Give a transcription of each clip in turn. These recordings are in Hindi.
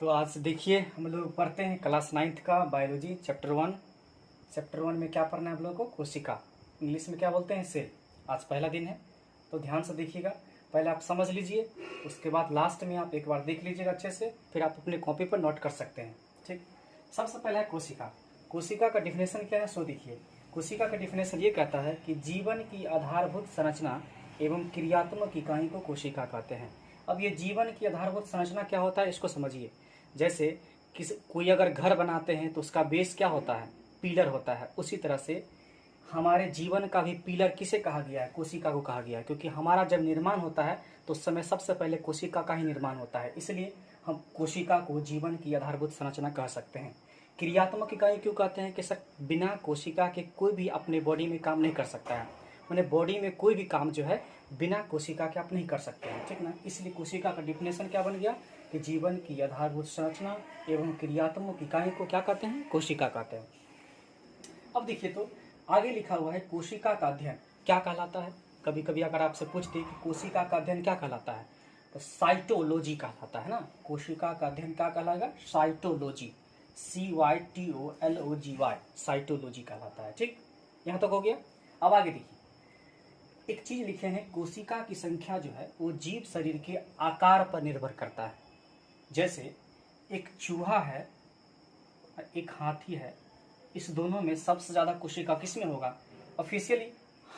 तो आज देखिए हम लोग पढ़ते हैं क्लास 9th का बायोलॉजी चैप्टर 1 में क्या पढ़ना है आप लोगों को? कोशिका। इंग्लिश में क्या बोलते हैं? सेल। आज पहला दिन है तो ध्यान से देखिएगा। पहले आप समझ लीजिए, उसके बाद लास्ट में आप एक बार देख लीजिएगा अच्छे से, फिर आप अपने कॉपी पर नोट कर सकते हैं। ठीक। सबसे पहला है कोशिका। कोशिका का डिफिनेशन क्या है सो देखिए। कोशिका का डिफिनेशन ये कहता है कि जीवन की आधारभूत संरचना एवं क्रियात्मक इकाई को कोशिका कहते हैं। अब ये जीवन की आधारभूत संरचना क्या होता है इसको समझिए। जैसे कोई अगर घर बनाते हैं तो उसका बेस क्या होता है? पिलर होता है। उसी तरह से हमारे जीवन का भी पिलर किसे कहा गया है? कोशिका को कहा गया है, क्योंकि हमारा जब निर्माण होता है तो उस समय सबसे पहले कोशिका का ही निर्माण होता है। इसलिए हम कोशिका को जीवन की आधारभूत संरचना कह सकते हैं। क्रियात्मक इकाई क्यों कहते हैं कि सर बिना कोशिका के कोई भी अपने बॉडी में काम नहीं कर सकता है। मैंने बॉडी में कोई भी काम जो है बिना कोशिका के आप नहीं कर सकते हैं, ठीक ना। इसलिए कोशिका का डिफिनेशन क्या बन गया कि जीवन की आधारभूत संरचना एवं क्रियात्मक इकाई को क्या कहते हैं? कोशिका कहते हैं। अब देखिए तो आगे लिखा हुआ है कोशिका का अध्ययन क्या कहलाता है। कभी कभी अगर आपसे पूछते कि कोशिका का अध्ययन क्या कहलाता है तो साइटोलॉजी कहलाता है ना। कोशिका का अध्ययन क्या कहलाएगा? साइटोलॉजी, CYTOLOGY, साइटोलॉजी कहलाता है। ठीक, यहाँ तक हो गया। अब आगे देखिए, एक चीज लिखे हैं, कोशिका की संख्या जो है वो जीव शरीर के आकार पर निर्भर करता है। जैसे एक चूहा है, एक हाथी है, इस दोनों में सबसे ज्यादा कोशिका किसमें होगा? ऑफिशियली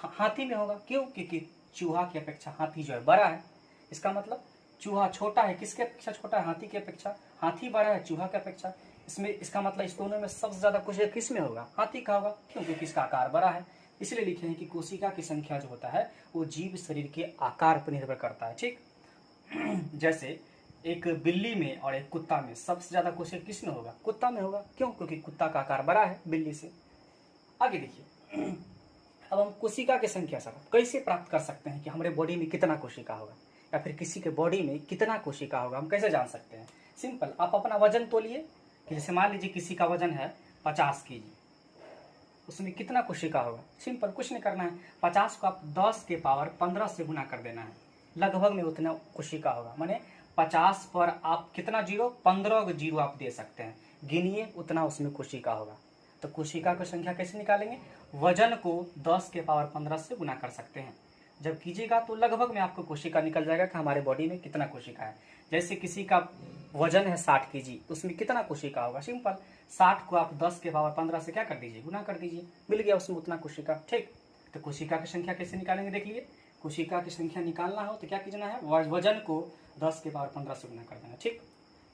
हाथी में होगा। क्यों? क्योंकि चूहा की अपेक्षा हाथी जो है बड़ा है। इसका मतलब चूहा छोटा है, किसके अपेक्षा छोटा है? हाथी की अपेक्षा। हाथी बड़ा है चूहा की अपेक्षा। इसमें इसका मतलब इस दोनों में सबसे ज्यादा कोशिका किसमें होगा? हाथी का होगा। क्यों? क्योंकि इसका आकार बड़ा है। इसलिए लिखे हैं कि कोशिका की संख्या जो होता है वो जीव शरीर के आकार पर निर्भर करता है। ठीक, जैसे एक बिल्ली में और एक कुत्ता में सबसे ज्यादा कोशिका किसमें होगा? कुत्ता में होगा। क्यों? क्योंकि कुत्ता का आकार बड़ा है बिल्ली से। आगे देखिए, अब हम कोशिका की संख्या सर कैसे प्राप्त कर सकते हैं कि हमारे बॉडी में कितना कोशिका होगा, या फिर किसी के बॉडी में कितना कोशिका होगा, हम कैसे जान सकते हैं? सिंपल, आप अपना वजन तोलिए। जैसे मान लीजिए किसी का वजन है 50 kg, उसमें कितना कोशिका होगा? सिंपल, कुछ नहीं करना है, 50 को आप 10 के पावर 15 से गुना कर देना है, लगभग में उतना कोशिका होगा। माने 50 पर आप कितना जीरो? 15 जीरो आप दे सकते हैं, गिनिए उतना उसमें कोशिका होगा। तो कोशिका की संख्या कैसे निकालेंगे? वजन को 10 के पावर 15 से गुना कर सकते हैं। जब कीजिएगा तो लगभग में आपको कोशिका निकल जाएगा कि हमारे बॉडी में कितना कोशिका है। जैसे किसी का वजन है 60 kg, उसमें कितना कोशिका होगा? सिंपल, 60 को आप 10 के पावर 15 से क्या कर दीजिए? गुना कर दीजिए, मिल गया उसमें उतना कोशिका। ठीक, तो कोशिका की संख्या कैसे निकालेंगे देख लीजिए। कोशिका की संख्या निकालना हो तो क्या कीजना है? वजन को 10 के पावर 15 से गुना कर देना। ठीक,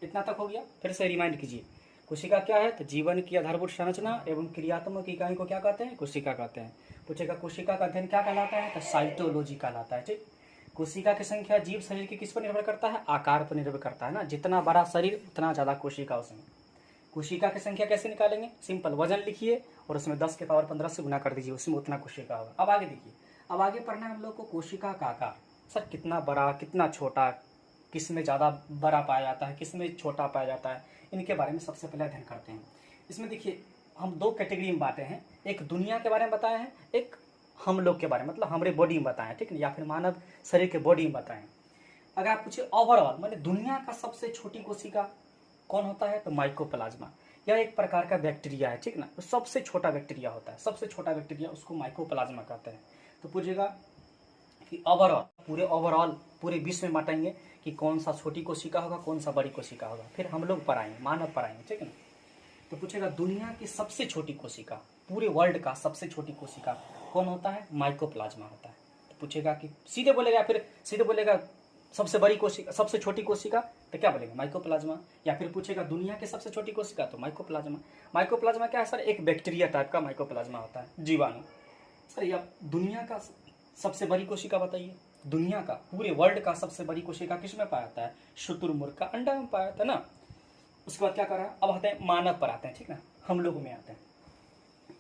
इतना तक हो गया। फिर से रिमाइंड कीजिए, कोशिका क्या है? तो जीवन की आधारभूत संरचना एवं क्रियात्मक इकाई को क्या कहते हैं? कोशिका कहते हैं। पूछेगा कोशिका का अध्ययन क्या कहलाता है? तो साइटोलॉजी कहलाता है। ठीक, कोशिका की संख्या जीव शरीर की किस पर निर्भर करता है? आकार पर निर्भर करता है ना। जितना बड़ा शरीर उतना ज्यादा कोशिका उसमें। कोशिका की संख्या कैसे निकालेंगे? सिंपल, वजन लिखिए और उसमें 10 के पावर 15 से गुना कर दीजिए, उसमें उतना कोशिका होगा। अब आगे देखिए, अब आगे पढ़ना है हम लोग को कोशिका का आकार। सर कितना बड़ा, कितना छोटा, किस में ज्यादा बड़ा पाया जाता है, किस में छोटा पाया जाता है, इनके बारे में सबसे पहले अध्ययन करते हैं। इसमें देखिए हम दो कैटेगरी में बांटे हैं, एक दुनिया के बारे में बताए हैं, एक हम लोग के बारे में, मतलब हमारे बॉडी में बताएं, ठीक है, या फिर मानव शरीर के बॉडी में बताएं। अगर आप पूछे ओवरऑल माने दुनिया का सबसे छोटी कोशिका कौन होता है? तो माइकोप्लाज्मा। यह एक प्रकार का बैक्टीरिया है, ठीक ना। तो सबसे छोटा बैक्टीरिया होता है, सबसे छोटा बैक्टीरिया, उसको माइकोप्लाज्मा कहते हैं। तो पूछेगा कि ओवरऑल पूरे विश्व में बांटेंगे कि कौन सा छोटी कोशिका होगा, कौन सा बड़ी कोशिका होगा, फिर हम लोग पढ़ाएंगे, मानव पढ़ाएंगे, ठीक है ना। तो पूछेगा दुनिया की सबसे छोटी कोशिका, पूरे वर्ल्ड का सबसे छोटी कोशिका कौन होता है? माइकोप्लाज्मा होता है। तो पूछेगा कि सीधे बोलेगा या फिर सीधे बोलेगा सबसे बड़ी कोशिका, सबसे छोटी कोशिका, तो क्या बोलेगा? माइकोप्लाज्मा। या फिर पूछेगा दुनिया की सबसे छोटी कोशिका, तो माइकोप्लाज्मा। माइकोप्लाज्मा क्या है सर? एक बैक्टीरिया टाइप का माइकोप्लाज्मा होता है, जीवाणु। सर या दुनिया का सबसे बड़ी कोशिका बताइए। दुनिया का, पूरे वर्ल्ड का सबसे बड़ी कोशिका किस में पाया जाता है? शुतुरमुर्ग का अंडा में पाया जाता है ना। उसके बाद क्या कर रहा है? अब आते हैं मानव पर आते हैं, ठीक ना, हम लोग में आते हैं।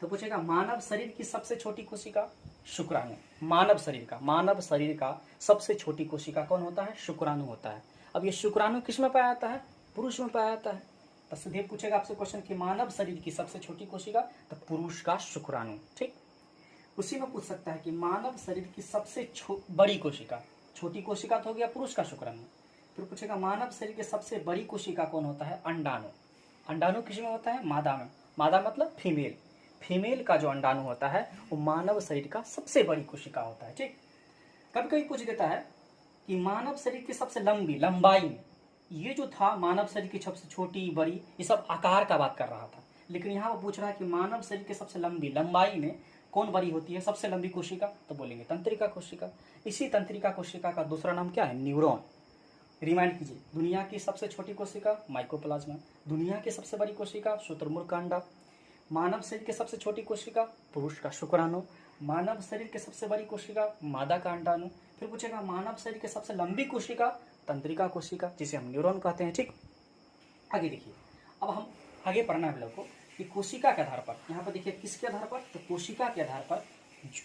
तो पूछेगा मानव शरीर की सबसे छोटी कोशिका? शुक्राणु। मानव शरीर का सबसे छोटी कोशिका कौन होता है? शुक्राणु होता है। अब ये शुक्राणु किस में पाया जाता है? पुरुष में पाया जाता है। तो सीधे पूछेगा आपसे क्वेश्चन कि मानव शरीर की सबसे छोटी कोशिका, तो पुरुष का शुक्राणु। ठीक, उसी में पूछ सकता है कि मानव शरीर की सबसे बड़ी कोशिका, छोटी कोशिका तो हो गया पुरुष का शुक्राणु, फिर पूछेगा मानव शरीर की सबसे बड़ी कोशिका कौन होता है? अंडाणु। अंडाणु किसमें होता है? मादा में। मादा मतलब फीमेल। फीमेल का जो अंडाणु होता है वो मानव शरीर का सबसे बड़ी कोशिका होता है। ठीक, कभी कभी पूछ देता है कि मानव शरीर की सबसे लंबी लंबाई में, ये जो था मानव शरीर की सबसे छोटी बड़ी, ये सब आकार का बात कर रहा था, लेकिन यहाँ वो पूछ रहा है कि मानव शरीर की सबसे लंबी लंबाई में कौन बड़ी होती है, सबसे लंबी कोशिका? तो बोलेंगे तंत्रिका कोशिका। इसी तंत्रिका कोशिका का दूसरा नाम क्या है? न्यूरॉन। रिमाइंड कीजिए, दुनिया की सबसे छोटी कोशिका माइकोप्लाज्मा, दुनिया की सबसे बड़ी कोशिका शुतुरमुर्ग का अंडा, मानव शरीर की सबसे छोटी कोशिका पुरुष का शुक्राणु, मानव शरीर की सबसे बड़ी कोशिका मादा का अंडाणु। फिर पूछेगा मानव शरीर की सबसे लंबी कोशिका तंत्रिका कोशिका, जिसे हम न्यूरॉन कहते हैं। ठीक, आगे देखिए, अब हम आगे पढ़ना है हम लोग को कि कोशिका के आधार पर, यहाँ पर देखिए किसके आधार पर? तो कोशिका के आधार पर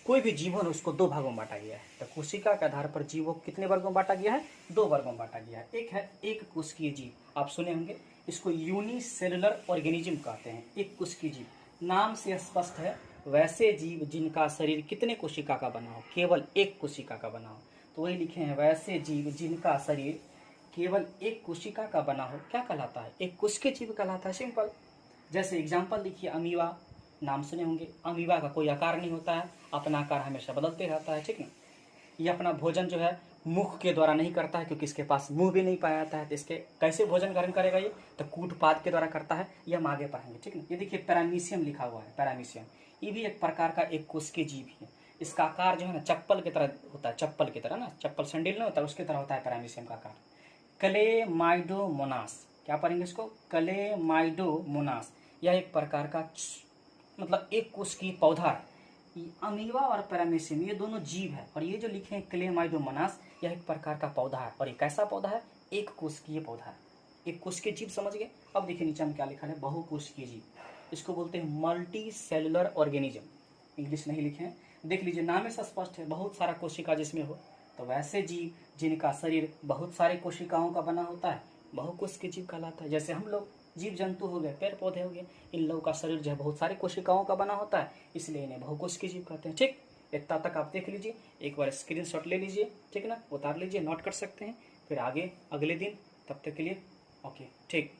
कोई भी जीव है उसको दो भागों में बांटा गया है। तो कोशिका के आधार पर जीवों को कितने वर्गों में बांटा गया है? दो वर्गों में बांटा गया है। एक है एक कोशिकीय जीव, आप सुने होंगे, इसको यूनिसेलुलर ऑर्गेनिज्म कहते हैं। एक कोशिकीय जीव, नाम से स्पष्ट है, वैसे जीव जिनका शरीर कितने कोशिका का बना हो? केवल एक कोशिका का बना हो। तो वही लिखे हैं, वैसे जीव जिनका शरीर केवल एक कोशिका का बना हो क्या कहलाता है? एक कोशिकीय जीव कहलाता है। सिंपल। जैसे एग्जाम्पल देखिए, अमीबा, नाम सुने होंगे। अमीबा का कोई आकार नहीं होता है, अपना आकार हमेशा बदलते रहता है। ठीक ना, ये अपना भोजन जो है मुख के द्वारा नहीं करता है, क्योंकि इसके पास मुंह भी नहीं पाया जाता है। तो इसके कैसे भोजन ग्रहण करेगा? ये तो कूटपाद के द्वारा करता है, ये हम आगे पढ़ेंगे। ठीक ना, ये देखिए पैरामीशियम लिखा हुआ है, पैरामीशियम, ये भी एक प्रकार का एक कोशिकीय जीव है। इसका आकार जो है ना चप्पल की तरह होता है, चप्पल की तरह ना, चप्पल सैंडल नहीं होता, उसकी तरह होता है पैरामीशियम का आकार। क्लेमाइडोमोनास, क्या पढ़ेंगे इसको? क्लेमाइडोमोनास, यह एक प्रकार का मतलब एक कोशिकीय पौधा है। अमीबा और पैरामीशियम ये दोनों जीव है, और ये जो लिखे हैं क्लेमाइडोमोनास, यह एक प्रकार का पौधा है। और ये कैसा पौधा है? एक कोशिकीय पौधा है, एक कोशिकीय जीव, समझ गए? अब देखिए नीचे में क्या लिखा है, बहुकोशिकीय जीव, इसको बोलते हैं मल्टी सेलुलर ऑर्गेनिज्म। इंग्लिश नहीं लिखे हैं, देख लीजिए, नाम से स्पष्ट है, बहुत सारा कोशिका जिसमें हो। तो वैसे जीव जिनका शरीर बहुत सारे कोशिकाओं का बना होता है बहुकोशिकीय जीव कहलाता है। जैसे हम लोग जीव जंतु हो गए, पेड़ पौधे हो गए, इन लोगों का शरीर जो है बहुत सारे कोशिकाओं का बना होता है, इसलिए इन्हें बहुकोशिकीय जीव कहते हैं। ठीक, इतना तक आप देख लीजिए, एक बार स्क्रीनशॉट ले लीजिए, ठीक ना, उतार लीजिए, नोट कर सकते हैं, फिर आगे अगले दिन, तब तक के लिए ओके। ठीक।